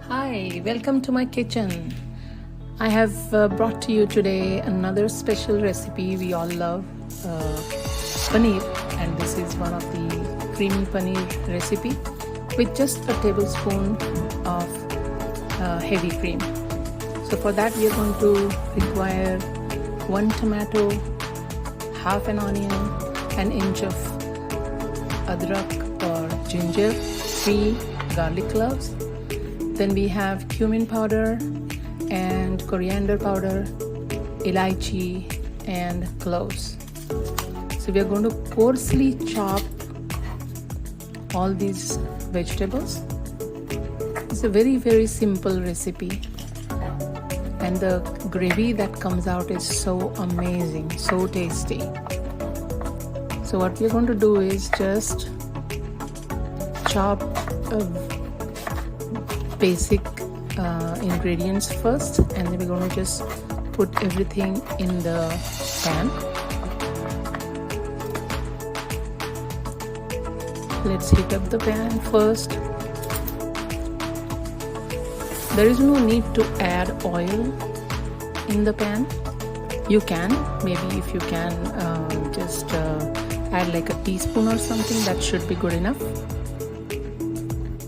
Hi, welcome to my kitchen. I have brought to you today another special recipe we all love, paneer, and this is one of the creamy paneer recipe with just a tablespoon of heavy cream. So for that we are going to require 1 tomato, half an onion, an inch of adrak or ginger, 3 garlic cloves. Then we have cumin powder and coriander powder, elaichi and cloves. So we are going to coarsely chop all these vegetables. It's a very simple recipe, and the gravy that comes out is so amazing, so tasty. So what we're going to do is just chop basic ingredients first, and then we're going to just put everything in the pan. Let's heat up the pan first. There is no need to add oil in the pan. You can, maybe if you can just add like a teaspoon or something, that should be good enough.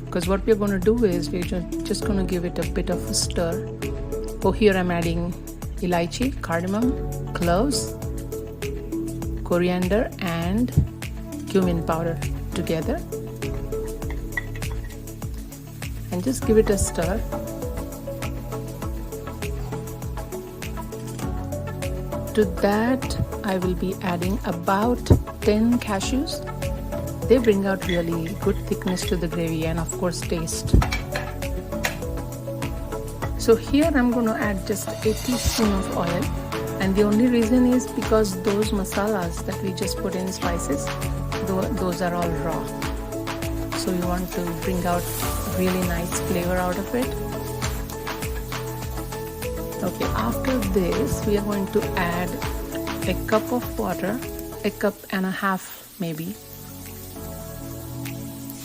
Because what we're going to do is we're just going to give it a bit of a stir. Oh, here I'm adding elaichi, cardamom, cloves, coriander and cumin powder together, and just give it a stir. To that I will be adding about 10 cashews. They bring out really good thickness to the gravy and of course taste. So here I'm going to add just a teaspoon of oil, and the only reason is because those masalas that we just put in spices, those are all raw. So you want to bring out really nice flavor out of it. Okay, after this we are going to add a cup of water, a cup and a half maybe.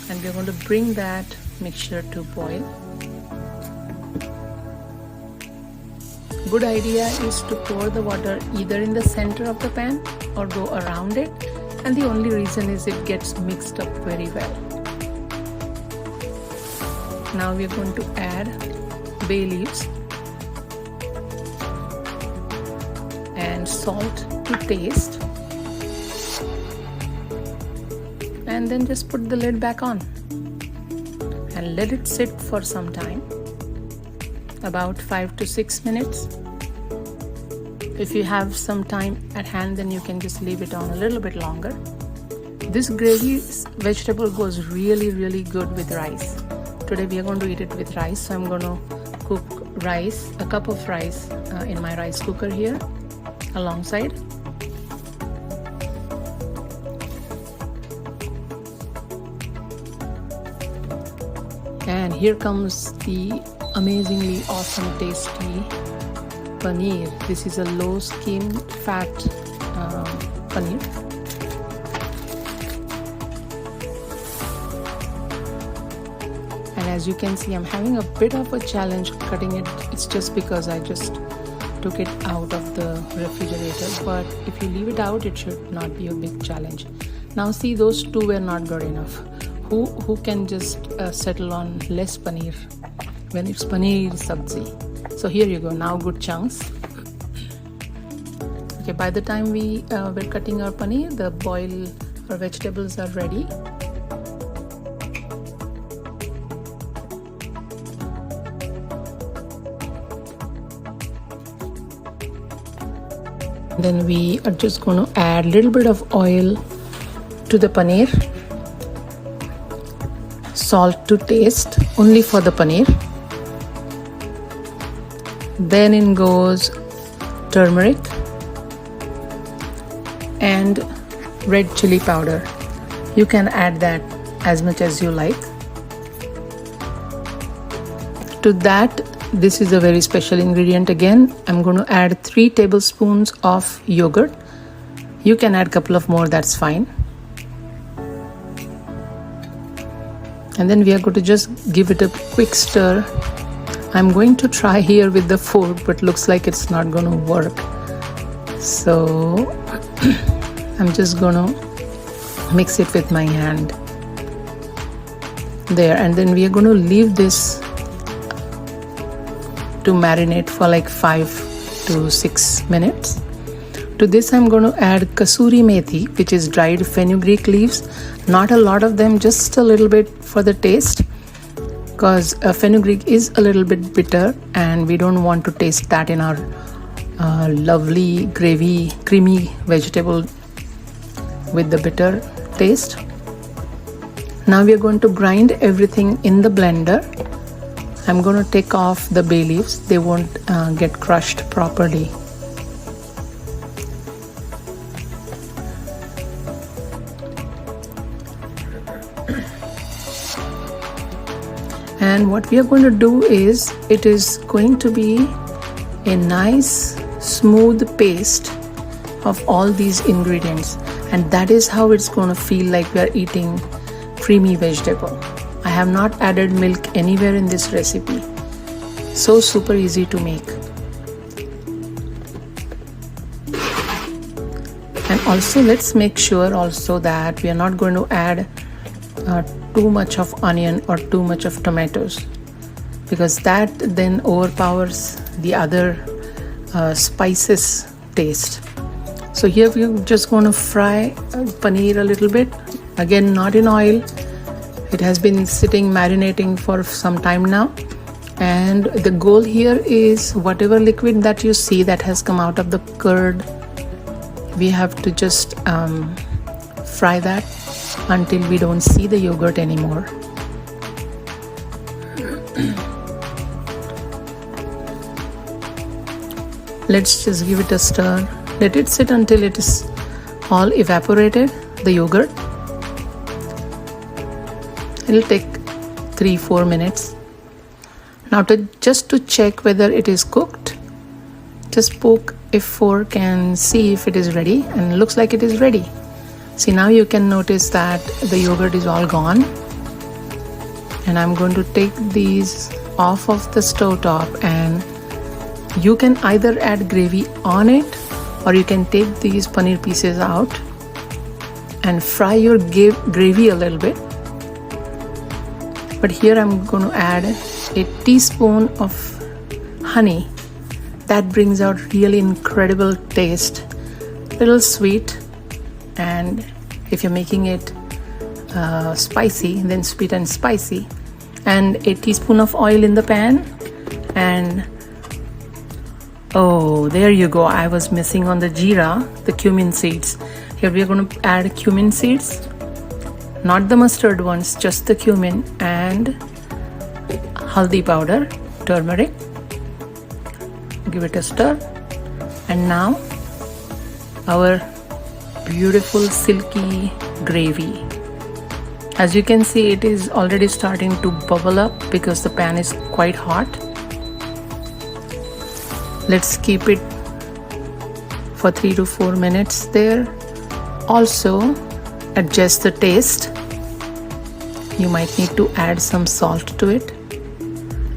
And we're going to bring that mixture to boil. Good idea is to pour the water either in the center of the pan or go around it, and the only reason is it gets mixed up very well. Now we're going to add bay leaves and salt to taste. And then just put the lid back on and let it sit for some time, about 5 to 6 minutes. If you have some time at hand, then you can just leave it on a little bit longer. This gravy vegetable goes really good with rice. Today we are going to eat it with rice, so I'm going to cook rice, a cup of rice in my rice cooker here alongside. And here comes the amazingly awesome tasty paneer. This is a low skim fat paneer. And as you can see, I'm having a bit of a challenge cutting it. It's just because I just took it out of the refrigerator, but if you leave it out, it should not be a big challenge. Now see, those two were not good enough. Who can just settle on less paneer when it's paneer sabzi? So here you go, now good chunks. Okay, by the time we're cutting our paneer, the our vegetables are ready. Then we are just going to add a little bit of oil to the paneer. Salt to taste, only for the paneer. Then in goes turmeric and red chili powder. You can add that as much as you like. To that, this is a very special ingredient again. I'm going to add 3 tablespoons of yogurt. You can add a couple of more, that's fine. And then we are going to just give it a quick stir I'm going to try here with the fork, but looks like it's not going to work. So I'm just going to mix it with my hand. There, and then we are going to leave this to marinate for like 5 to 6 minutes. To this I'm going to add kasuri methi, which is dried fenugreek leaves. Not a lot of them, just a little bit for the taste, because fenugreek is a little bit bitter and we don't want to taste that in our lovely gravy, creamy vegetable with the bitter taste. Now we are going to grind everything in the blender. I'm going to take off the bay leaves, they won't get crushed properly. And what we are going to do is, it is going to be a nice smooth paste of all these ingredients, and that is how it's going to feel like we are eating creamy vegetable. I have not added milk anywhere in this recipe. So super easy to make. And also let's make sure also that we are not going to add too much of onion or too much of tomatoes, because that then overpowers the other spices taste. So here we're just going to fry paneer a little bit, again not in oil. It has been sitting marinating for some time now, and the goal here is whatever liquid that you see that has come out of the curd, we have to just fry that until we don't see the yogurt anymore. Let's just give it a stir. Let it sit until it is all evaporated, the yogurt. It'll take 3-4 minutes. Now just to check whether it is cooked, just poke a fork and see if it is ready, and it looks like it is ready. See, now you can notice that the yogurt is all gone. And I'm going to take these off of the stove top, and you can either add gravy on it, or you can take these paneer pieces out and fry your gravy a little bit. But here I'm going to add a teaspoon of honey. That brings out really incredible taste. Little sweet, and if you're making it spicy, then sweet and spicy. And a teaspoon of oil in the pan, and oh, there you go. I was missing on the jeera, the cumin seeds. Here we are going to add cumin seeds, not the mustard ones, just the cumin, and haldi powder, turmeric. Give it a stir, and now our beautiful silky gravy. As you can see, it is already starting to bubble up because the pan is quite hot. Let's keep it for 3 to 4 minutes there. Also adjust the taste. You might need to add some salt to it.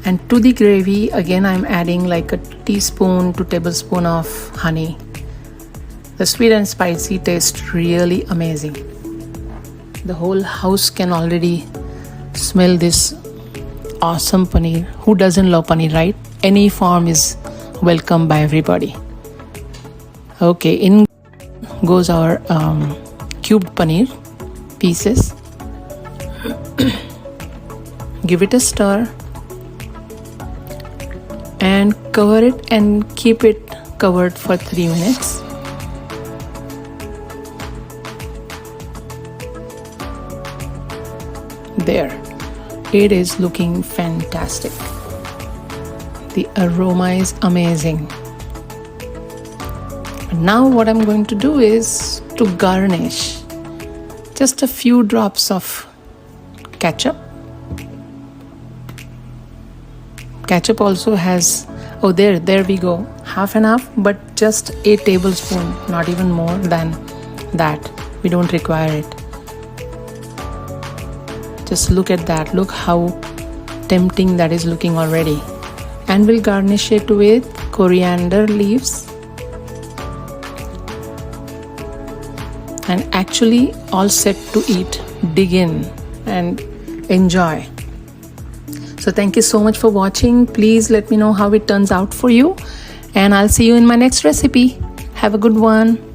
And to the gravy, again I'm adding like a teaspoon to tablespoon of honey. The sweet and spicy taste really amazing. The whole house can already smell this awesome paneer. Who doesn't love paneer, right? Any form is welcome by everybody. Okay, in goes our cubed paneer pieces. Give it a stir and cover it, and keep it covered for 3 minutes. There, it is looking fantastic. The aroma is amazing. Now what I'm going to do is to garnish just a few drops of ketchup. Ketchup also has, oh there we go, half and half, but just a tablespoon, not even more than that. We don't require it. Just look at that. Look how tempting that is looking already. and we'll garnish it with coriander leaves. And actually all set to eat. Dig in and enjoy. So thank you so much for watching. Please let me know how it turns out for you, and I'll see you in my next recipe. Have a good one.